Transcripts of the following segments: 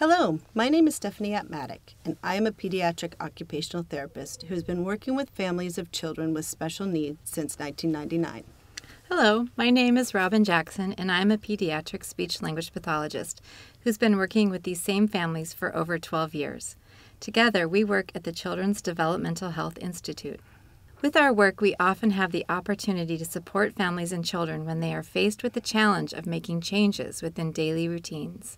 Hello, my name is Stephanie Atmatic, and I am a pediatric occupational therapist who has been working with families of children with special needs since 1999. Hello, my name is Robin Jackson, and I'm a pediatric speech-language pathologist who's been working with these same families for over 12 years. Together, we work at the Children's Developmental Health Institute. With our work, we often have the opportunity to support families and children when they are faced with the challenge of making changes within daily routines.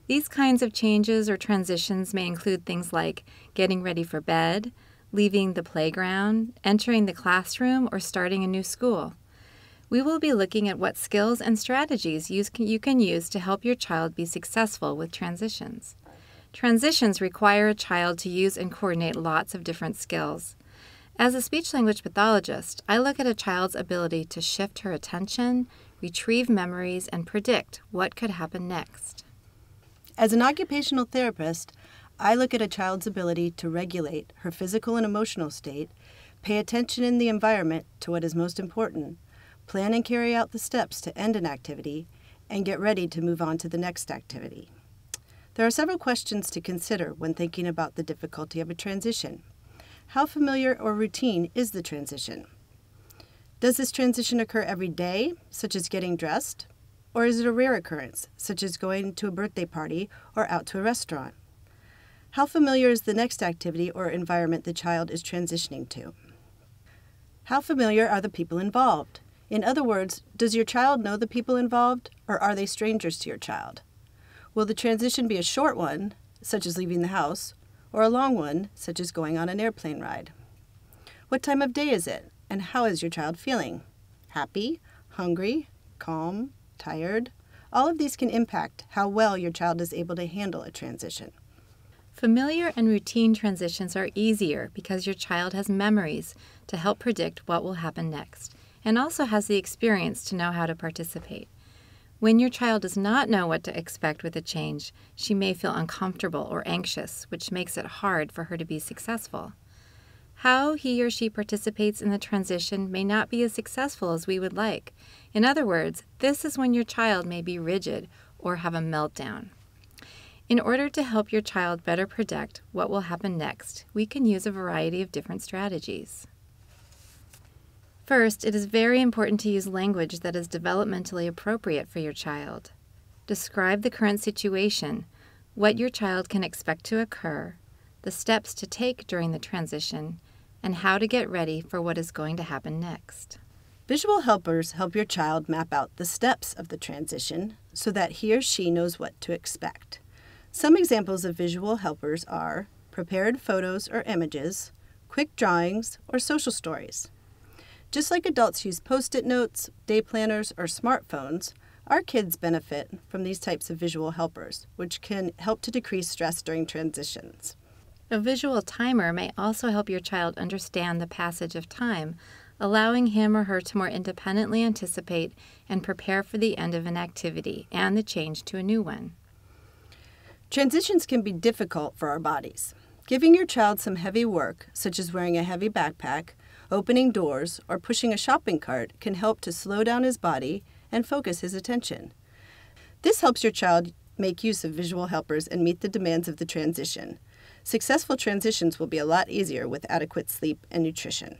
These kinds of changes or transitions may include things like getting ready for bed, leaving the playground, entering the classroom, or starting a new school. We will be looking at what skills and strategies you can use to help your child be successful with transitions. Transitions require a child to use and coordinate lots of different skills. As a speech-language pathologist, I look at a child's ability to shift her attention, retrieve memories, and predict what could happen next. As an occupational therapist, I look at a child's ability to regulate her physical and emotional state, pay attention in the environment to what is most important, plan and carry out the steps to end an activity, and get ready to move on to the next activity. There are several questions to consider when thinking about the difficulty of a transition. How familiar or routine is the transition? Does this transition occur every day, such as getting dressed? Or is it a rare occurrence, such as going to a birthday party or out to a restaurant? How familiar is the next activity or environment the child is transitioning to? How familiar are the people involved? In other words, does your child know the people involved, or are they strangers to your child? Will the transition be a short one, such as leaving the house, or a long one, such as going on an airplane ride? What time of day is it, and how is your child feeling? Happy, hungry, calm, tired? All of these can impact how well your child is able to handle a transition. Familiar and routine transitions are easier because your child has memories to help predict what will happen next, and also has the experience to know how to participate. When your child does not know what to expect with a change, she may feel uncomfortable or anxious, which makes it hard for her to be successful. How he or she participates in the transition may not be as successful as we would like. In other words, this is when your child may be rigid or have a meltdown. In order to help your child better predict what will happen next, we can use a variety of different strategies. First, it is very important to use language that is developmentally appropriate for your child. Describe the current situation, what your child can expect to occur, the steps to take during the transition, and how to get ready for what is going to happen next. Visual helpers help your child map out the steps of the transition so that he or she knows what to expect. Some examples of visual helpers are prepared photos or images, quick drawings, or social stories. Just like adults use Post-it notes, day planners, or smartphones, our kids benefit from these types of visual helpers, which can help to decrease stress during transitions. A visual timer may also help your child understand the passage of time, allowing him or her to more independently anticipate and prepare for the end of an activity and the change to a new one. Transitions can be difficult for our bodies. Giving your child some heavy work, such as wearing a heavy backpack, opening doors, or pushing a shopping cart can help to slow down his body and focus his attention. This helps your child make use of visual helpers and meet the demands of the transition. Successful transitions will be a lot easier with adequate sleep and nutrition.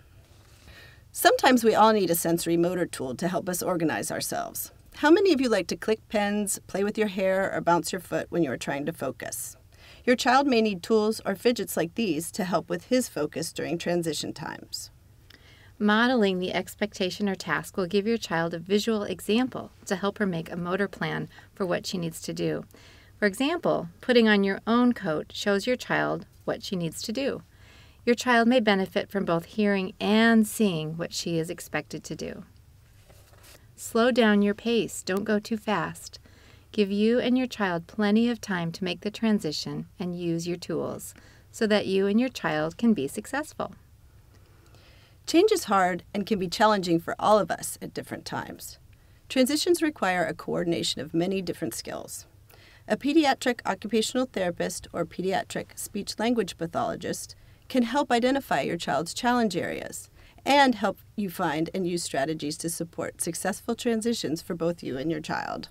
Sometimes we all need a sensory motor tool to help us organize ourselves. How many of you like to click pens, play with your hair, or bounce your foot when you are trying to focus? Your child may need tools or fidgets like these to help with his focus during transition times. Modeling the expectation or task will give your child a visual example to help her make a motor plan for what she needs to do. For example, putting on your own coat shows your child what she needs to do. Your child may benefit from both hearing and seeing what she is expected to do. Slow down your pace. Don't go too fast. Give you and your child plenty of time to make the transition and use your tools so that you and your child can be successful. Change is hard and can be challenging for all of us at different times. Transitions require a coordination of many different skills. A pediatric occupational therapist or pediatric speech-language pathologist can help identify your child's challenge areas and help you find and use strategies to support successful transitions for both you and your child.